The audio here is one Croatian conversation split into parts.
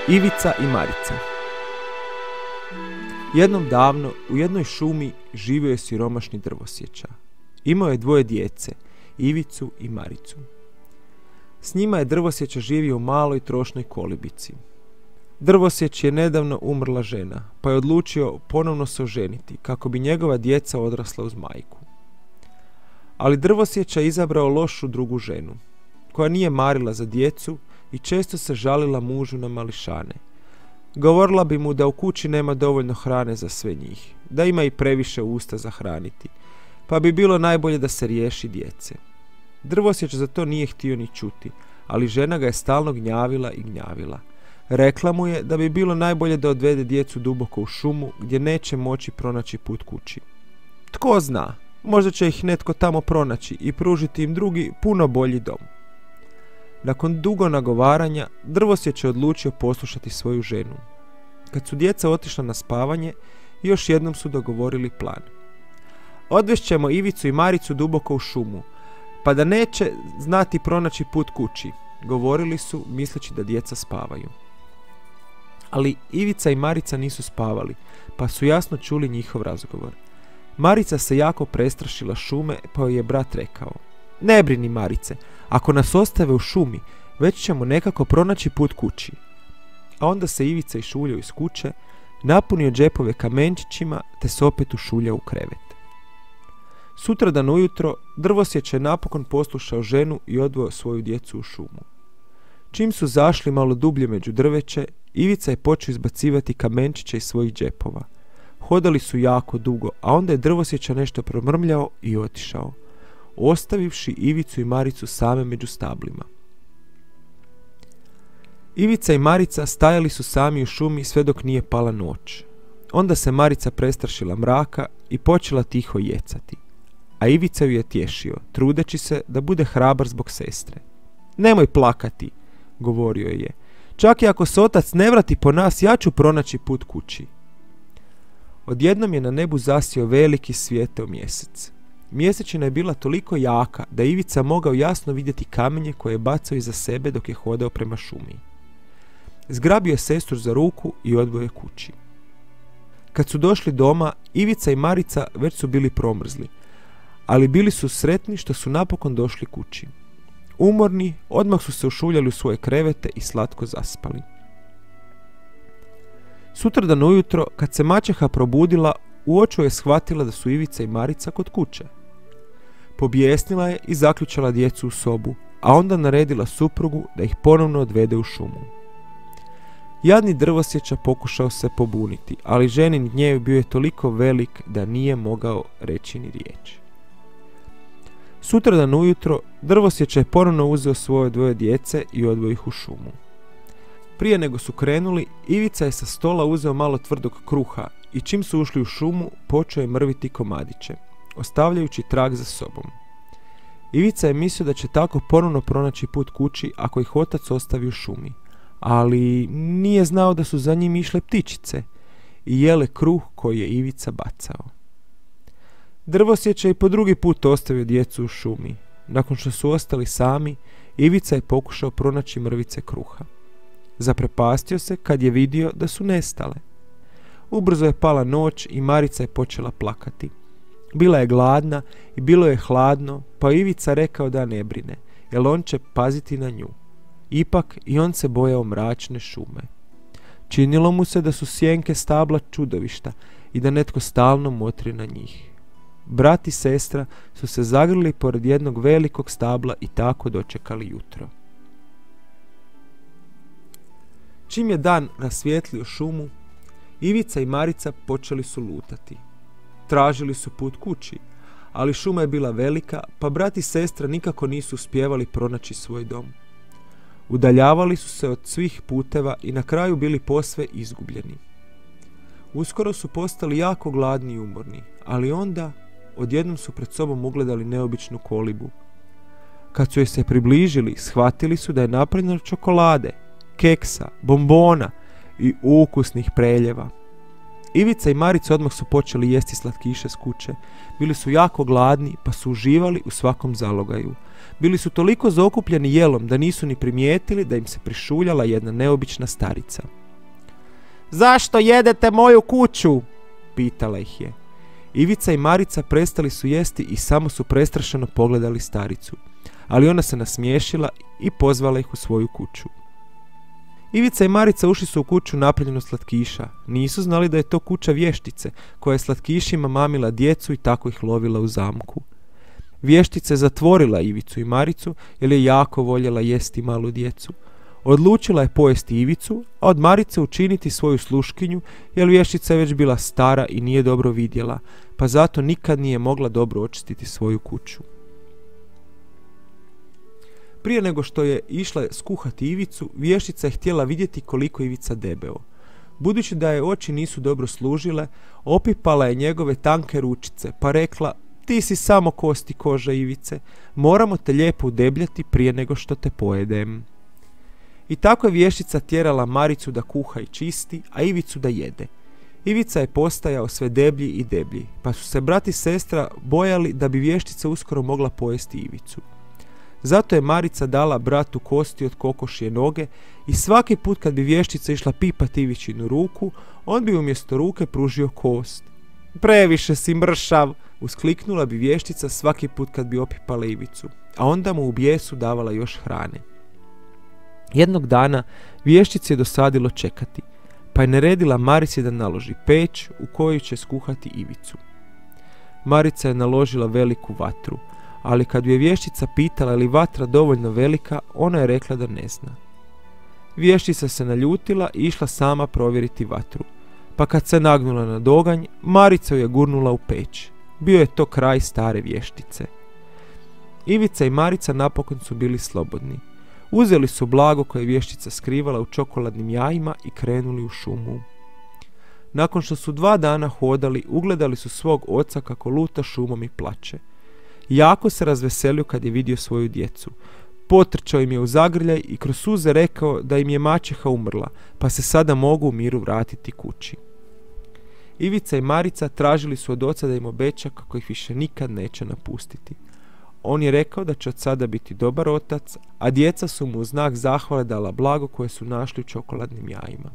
Ivica i Marica. Jednom davno u jednoj šumi živio je siromašni drvosječa. Imao je dvoje djece, Ivicu i Maricu. S njima je drvosječa živio u maloj trošnoj kolibici. Drvosjeć je nedavno umrla žena, pa je odlučio ponovno se oženiti kako bi njegova djeca odrasla uz majku. Ali drvosječa je izabrao lošu drugu ženu, koja nije marila za djecu i često se žalila mužu na mališane. Govorila bi mu da u kući nema dovoljno hrane za sve njih, da ima i previše usta za hraniti, pa bi bilo najbolje da se riješi djece. Drvosjeć za to nije htio ni čuti, ali žena ga je stalno gnjavila i gnjavila. Rekla mu je da bi bilo najbolje da odvede djecu duboko u šumu gdje neće moći pronaći put kući. Tko zna, možda će ih netko tamo pronaći i pružiti im drugi, puno bolji dom. Nakon dugo nagovaranja, drvosjeć je odlučio poslušati svoju ženu. Kad su djeca otišla na spavanje, još jednom su dogovorili plan. Odvešćemo Ivicu i Maricu duboko u šumu, pa da neće znati pronaći put kući, govorili su misleći da djeca spavaju. Ali Ivica i Marica nisu spavali, pa su jasno čuli njihov razgovor. Marica se jako prestrašila šume, pa joj je brat rekao: "Ne brini, Marice, ako nas ostave u šumi, već ćemo nekako pronaći put kući." A onda se Ivica išuljao iz kuće, napunio džepove kamenčićima te se opet ušuljao u krevet. Sutradan ujutro drvosjeć je napokon poslušao ženu i odveo svoju djecu u šumu. Čim su zašli malo dublje među drveće, Ivica je počeo izbacivati kamenčiće iz svojih džepova. Hodali su jako dugo, a onda je drvosječa nešto promrmljao i otišao, ostavivši Ivicu i Maricu same među stablima. Ivica i Marica stajali su sami u šumi sve dok nije pala noć. Onda se Marica prestrašila mraka i počela tiho jecati, a Ivica ju je tješio, trudeći se da bude hrabar zbog sestre. "Nemoj plakati," govorio je. "Čak i ako se otac ne vrati po nas, ja ću pronaći put kući." Odjednom je na nebu zasjao veliki svijetao mjesec. Mjesečina je bila toliko jaka da je Ivica mogao jasno vidjeti kamenje koje je bacao iza sebe dok je hodao prema šumi. Zgrabio je sestru za ruku i odveo je kući. Kad su došli doma, Ivica i Marica već su bili promrzli, ali bili su sretni što su napokon došli kući. Umorni, odmah su se ušuljali u svoje krevete i slatko zaspali. Sutradan ujutro, kad se maćeha probudila, u oču je shvatila da su Ivica i Marica kod kuće. Pobjesnila je i zaključala djecu u sobu, a onda naredila suprugu da ih ponovno odvede u šumu. Jadni drvosječa pokušao se pobuniti, ali ženin gnjev bio je toliko velik da nije mogao reći ni riječ. Sutradan ujutro drvosječa je ponovno uzeo svoje dvoje djece i odveo ih u šumu. Prije nego su krenuli, Ivica je sa stola uzeo malo tvrdog kruha i čim su ušli u šumu, počeo je mrviti komadiće, ostavljajući trag za sobom. Ivica je mislio da će tako ponovno pronaći put kući ako ih otac ostavi u šumi, ali nije znao da su za njim išle ptičice i jele kruh koji je Ivica bacao. Drvosječa je i po drugi put ostavio djecu u šumi. Nakon što su ostali sami, Ivica je pokušao pronaći mrvice kruha. Zaprepastio se kad je vidio da su nestale. Ubrzo je pala noć i Marica je počela plakati. Bila je gladna i bilo je hladno, pa Ivica rekao da ne brine, jer on će paziti na nju. Ipak i on se bojao mračne šume. Činilo mu se da su sjenke stabla čudovišta i da netko stalno motri na njih. Brat i sestra su se zagrlili pored jednog velikog stabla i tako dočekali jutro. Čim je dan rasvijetlio šumu, Ivica i Marica počeli su lutati. Tražili su put kući, ali šuma je bila velika, pa brat i sestra nikako nisu uspijevali pronaći svoj dom. Udaljavali su se od svih puteva i na kraju bili posve izgubljeni. Uskoro su postali jako gladni i umorni, ali onda odjednom su pred sobom ugledali neobičnu kolibu. Kad su joj se približili, shvatili su da je napravljena od čokolade, keksa, bombona i ukusnih preljeva. Ivica i Marica odmah su počeli jesti slatkiše s kuće. Bili su jako gladni, pa su uživali u svakom zalogaju. Bili su toliko zaokupljeni jelom da nisu ni primijetili da im se prišuljala jedna neobična starica. Zašto jedete moju kuću? Pitala ih je. Ivica i Marica prestali su jesti i samo su prestrašeno pogledali staricu. Ali ona se nasmiješila i pozvala ih u svoju kuću. Ivica i Marica ušli su u kuću napravljenu od slatkiša. Nisu znali da je to kuća vještice, koja je slatkišima mamila djecu i tako ih lovila u zamku. Vještica je zatvorila Ivicu i Maricu jer je jako voljela jesti malu djecu. Odlučila je pojesti Ivicu, a od Marice učiniti svoju sluškinju jer vještica je već bila stara i nije dobro vidjela, pa zato nikad nije mogla dobro očistiti svoju kuću. Prije nego što je išla skuhati Ivicu, vještica je htjela vidjeti koliko Ivica debeo. Budući da je oči nisu dobro služile, opipala je njegove tanke ručice, pa rekla: ti si samo kosti koža, Ivice, moramo te lijepo udebljati prije nego što te pojedem. I tako je vještica tjerala Maricu da kuha i čisti, a Ivicu da jede. Ivica je postajao sve deblji i deblji, pa su se brat i sestra bojali da bi vještica uskoro mogla pojesti Ivicu. Zato je Marica dala bratu kosti od kokošje noge i svaki put kad bi vještica išla pipati Ivičinu ruku, on bi umjesto ruke pružio kost. Previše si mršav, uskliknula bi vještica svaki put kad bi opipala Ivicu, a onda mu u bijesu davala još hrane. Jednog dana vještici je dosadilo čekati, pa je naredila Marici da naloži peć u kojoj će skuhati Ivicu. Marica je naložila veliku vatru, ali kad je vještica pitala je li vatra dovoljno velika, ona je rekla da ne zna. Vještica se naljutila i išla sama provjeriti vatru, pa kad se nagnula na doganj, Marica ju je gurnula u peć. Bio je to kraj stare vještice. Ivica i Marica napokon su bili slobodni. Uzeli su blago koje je vještica skrivala u čokoladnim jajima i krenuli u šumu. Nakon što su 2 dana hodali, ugledali su svog oca kako luta šumom i plače. Jako se razveselio kad je vidio svoju djecu. Potrčao im je u zagrljaj i kroz suze rekao da im je maćeha umrla, pa se sada mogu u miru vratiti kući. Ivica i Marica tražili su od oca da im obeća kako ih više nikad neće napustiti. On je rekao da će od sada biti dobar otac, a djeca su mu u znak zahvale dala blago koje su našli u čokoladnim jajima.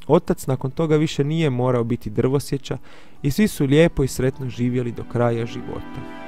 Otac nakon toga više nije morao biti drvosječa i svi su lijepo i sretno živjeli do kraja života.